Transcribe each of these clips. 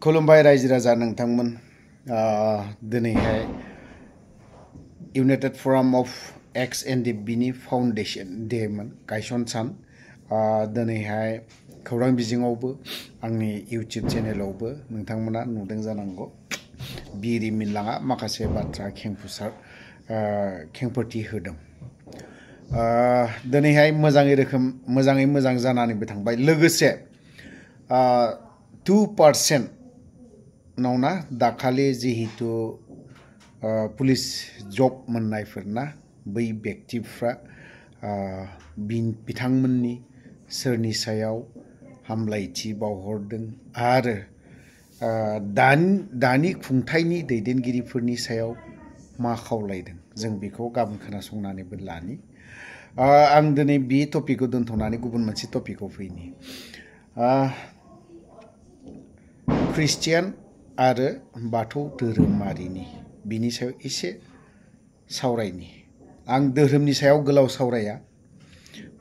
खुलुमबाय रायजो राजा नोंथांमोन दिनैहाय इउनाइटेड फराम अफ एक्स एनडिएफबि नि फाउन्डेसन डेमोन गायसन सान दिनैहाय खौरां बिजोङावबो आंनि इउट्युब चेनेलावबो नोंथांमोना नुदों जानांगौ बिरि मिनलाङा माखासे बाथ्रा खेंफोरथि होदों दिनैहाय मोजाङै मोजां जानानैबो थांबाय लोगोसे 2% नौना दाखालि जिहेतु पुलिस जब मोननायफोरना बै व्यक्तिफ्रा बिथांमोननि सोरनि सायाव हामलायथि बावहरदों आरो दानि खुंथायनि दैदेनगिरिफोरनि सायाव मा खावलायदों जों बेखौ गाबोन खोनासंनानैबो लानि आं दिनै बे टपिकखौ दोनथ'नानै गुबुन मोनसे टपिकआव फैनि ख्रिस्टियान आरो बाथौ धोरोमारिनि बिनि सायाव एसे सावरायनि आं धोरोमनि सायाव गोलाव सावराया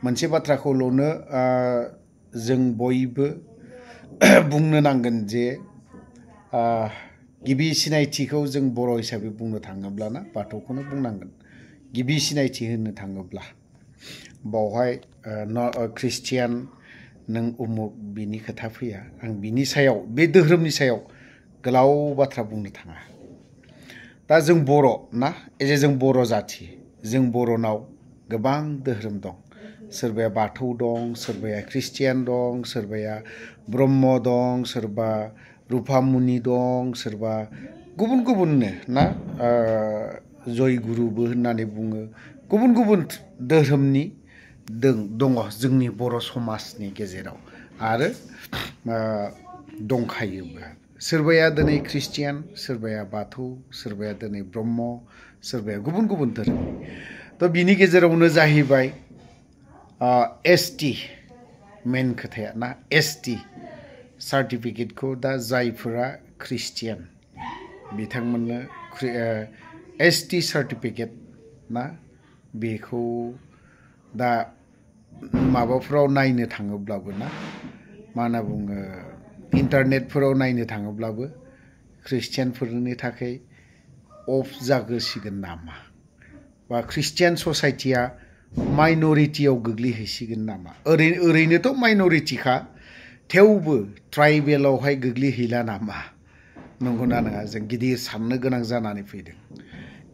मोनसे बाथ्राखौल'नो जों बयबो बुंनो नांगोन जे गिबि सिनायथिखौ जों बर' हिसाबै बुंनो थाङोब्लाना बाथौखौनो बुंनांगोन गिबि सिनायथि होनो थाङोब्ला बावहाय ख्रिस्टियान नों उमुक बिनि खोथा फैया आं बिनि सायाव बे धोरोमनि सायाव गोलाव बाथ्रा बुंनो थाङा दा जों बर' ना जों बर' जाथि जों बर'नाव गोबां धोरोम दं सोरबाया बाथौ दं सोरबाया ख्रिस्टियान दं सोरबाया ब्रह्म दं सोरबा रुफामुनि दं सोरबा गुबुन गुबुननो ना जयगुरुबो होननानै बुङो गुबुन गुबुन धोरोमनि दङ जोंनि बर' समाजनि गेजेराव आरो दंखायोबो सोरबाया दिनै ख्रिस्टियान सोरबाया बाथौ सोरबाया दिनै ब्रह्म सोरबाया गुबुन गुबुन धोरोमनि थ' बिनि गेजेरावनो जाहैबाय एसटि मेन खोथाया ना एसटि सार्टिफिकेटखौ दा जायफोरा ख्रिस्टियान बिथांमोननो एसटि सार्टिफिकेट ना बेखौ दा माबाफोराव नायनो थाङोब्लाबो ना मा होनना बुङो इन्टारनेटफोराव नायनो थाङोब्लाबो ख्रिस्टियानफोरनि थाखाय अफ जागोसिगोन नामा बा ख्रिस्टियान ससाइटिया माइन'रिटियाव गोग्लैहैसिगोन नामा ओरैनोथ' माइन'रिटिखा थेवबो ट्राइबेलावहाय गोग्लैहैला नामा नंगौना नङा जों गिदिर साननो गोनां जानानै फैदों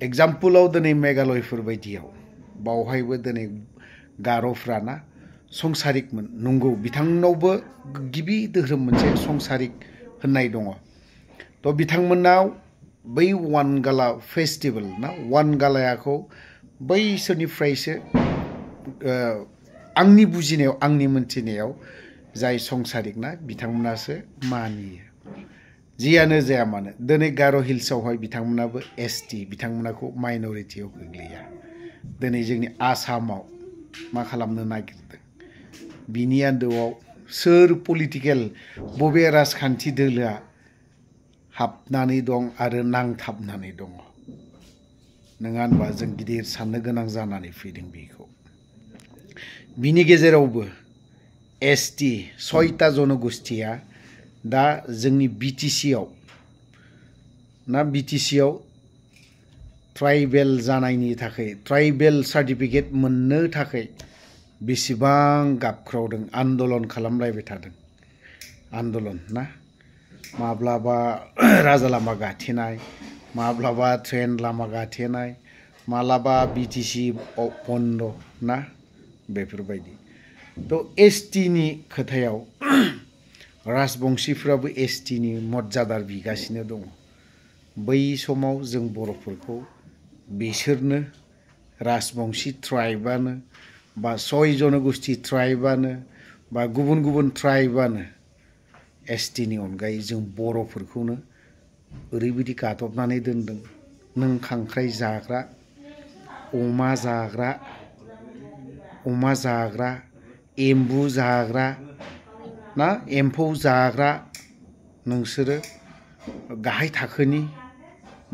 एग्जाम्पोलाव दिनै मेघालयफोर बायदियाव बावहायबो दिनै गार'फ्राना संसारिकमोन नंगौ बिथांनावबो गिबि धोरोम मोनसे संसारिक होननाय दङ थ' बिथांमोनाव बै वान गाला फेस्टिभेल ना वान गालायाखौ बैसोरनिफ्रायसो आंनि बुजिनायाव आंनि मोनथिनायाव जाय संसारिक ना बिथांमोनासो मानियो जियानो जाया मानो दिनै गार' हिल्सआवहाय बिथांमोनाबो एसटि बिथांमोनाखौ माइन'रिटियाव गोग्लैया दिनै जोंनि आसामाव मा खालामनो नागिरदों बिनि आन्दोआव सोर पलिटिकेल बबे राजखान्थि दोलोआ हाबनानै दं आरो नांथाबनानै दङ नङा होनबा जों गिदिर साननो गोनां जानानै फैदों बेखौ बिनि गेजेरावबो एसटि 6टा जनगोष्ठिया दा जोंनि बिटिसिआव ट्राइबेल जानायनि थाखाय ट्राइबेल सार्टिफिकेट मोननो थाखाय बेसेबां गाबख्रावदों आन्दलन खालामलायबाय थादों आन्दलन ना माब्लाबा राजा लामा गाथेनाय माब्लाबा ट्रेन लामा गाथेनाय माब्लाबा बिटिसि बन्द ना बेफोरबायदि थ' एसटिनि खोथायाव राजबंशीफ्राबो एसटिनि मर्यादा बिगासिनो दङ बै समाव जों बर'फोरखौ बिसोरनो राजबंशी ट्राइबानो बा 6 जनगोष्ठि ट्राइबानो बा गुबुन गुबुन ट्राइबानो एसटिनि अनगायै जों बर'फोरखौनो ओरैबायदि गादबनानै दोनदों नों खांख्राइ जाग्रा अमा जाग्रा एम्बु जाग्रा ना एम्फौ जाग्रा नोंसोरो गाहाय थाखोनि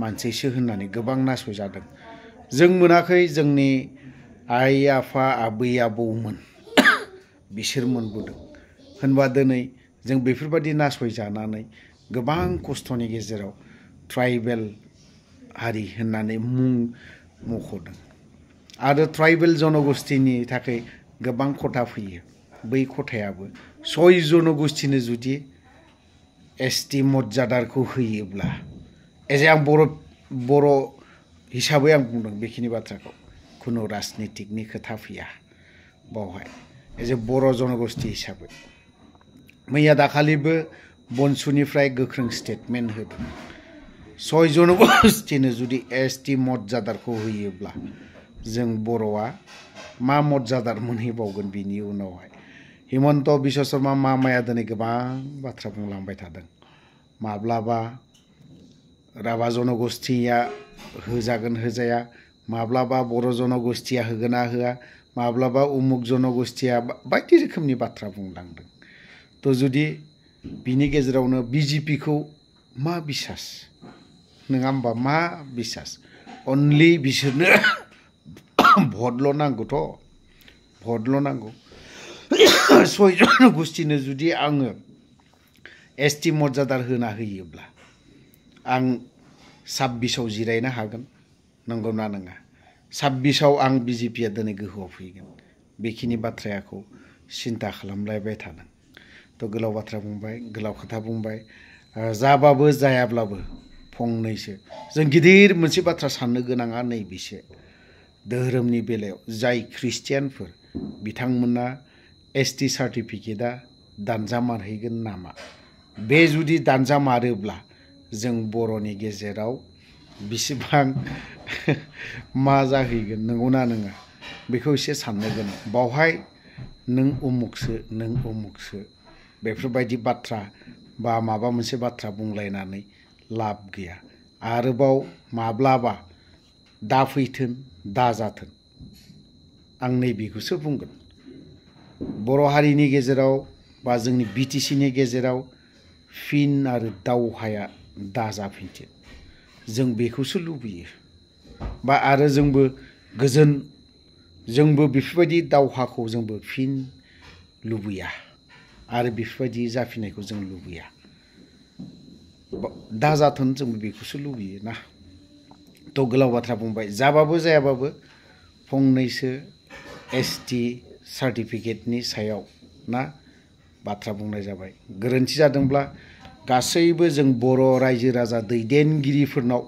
मानसिसो होननानै गोबां नासयजादों जों मोनाखै जोंनि आइ आफा आबै आबौमोन बिसोर मोनबोदों होनबा दिनै जों बेफोरबायदि नासयजानानै गोबां खस्थ'नि गेजेराव ट्राइबेल हारि होननानै मुं मख'दों आरो ट्राइबेल जनगोष्ठीनि थाखाय गोबां खथा फैयो बै खथायाबो 6 जनगोष्ठीनो जुदि एसटि मर्यादाखौ होयोब्ला एजे आं बर' हिसाबै आं बुंदों बेखिनि बाथ्राखौ खुनु राजनितिकनि खोथा फैया बावहाय एजे बर' जनगोष्ठी हिसाबै मैया दाखालिबो बनसुनिफ्राय गोख्रों स्टेटमेन्ट होदों 6 जनगोष्ठीनो जुदि एसटि मर्यादाखौ होयोब्ला जों बर'आ मा मर्यादा मोनहैबावगोन बिनि उनावहाय हिमन्त बिश्व शर्मा मामाया दिनै गोबां बाथ्रा बुंलांबाय थादों माब्लाबा राभा जनगोष्ठीया होजागोन होजाया माब्लाबा बर' जनगोष्ठीया होगोना होआ माब्लाबा उमुक जनगोष्ठीया बायदि रोखोमनि बाथ्रा बुंलांदों तो जुदि बिनि गेजेरावनो बिजेपिखौ मा बिसास नङा होमबा मा बिसास अनलि बिसोरनो भटल' नांगौथ' भटल' नांगौ 6 जनगोष्ठीनो जुदि आङो एसटि मर्यादा होना होयोब्ला आं 26आव जिरायनो हागोन नंगौना नङा 26आव आं बिजेपिया दिनै गोहोआव फैगोन बेखिनि बाथ्राखौ सिन्था खालामलायबाय थादों तो गोलाव बाथ्रा बुंबाय गोलाव खोथा बुंबाय जाबाबो जायाब्लाबो फंनैसो जों गिदिर मोनसे बाथ्रा साननो गोनाङा नैबेसो धोरोमनि बेलायाव जाय ख्रिस्टियानफोर बिथांमोना एसटि सार्टिफिकेटआ दानजामारहैगोन नामा बे जुदि दानजामारोब्ला जों बर'नि गेजेराव बिसिबां मा जाहैगोन नंगौना नङा बेखौ एसे साननो गोनां बावहाय नों उमुकसो बेफोरबायदि बाथ्रा बा माबा मोनसे बाथ्रा बुंलायनानै लाब गैया आरोबाव माब्लाबा दाफैथों दाजाथों आं नैबेखौसो बुंगोन बर' हारिनि गेजेराव बा जोंनि बिटिसिनि गेजेराव फिन आरो दावहाया दाजाफिनथों जों बेखौसो लुबैयो बा आरो जोंबो गोजोन जोंबो बेफोरबायदि दावहाखौ जोंबो फिन लुबैया आरो बेफोरबायदि जाफिननायखौ जों लुबैया दाजाथों जोंबो बेखौसो लुबैयो ना तो गोलाव बाथ्रा बुंबाय जाबाबो जायाबाबो फंनैसो एसटि सार्टिफिकेटनि सायाव ना बाथ्रा बुंनाय जाबाय गोरोन्थि जादोंब्ला गासैबो जों बर' रायजो राजा दैदेनगिरिफोरनाव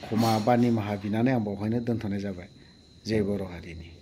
क्षमा बा निमाहा बिनानै आं बावहायनो दोनथ'नाय जाबाय जय बर' हारिनि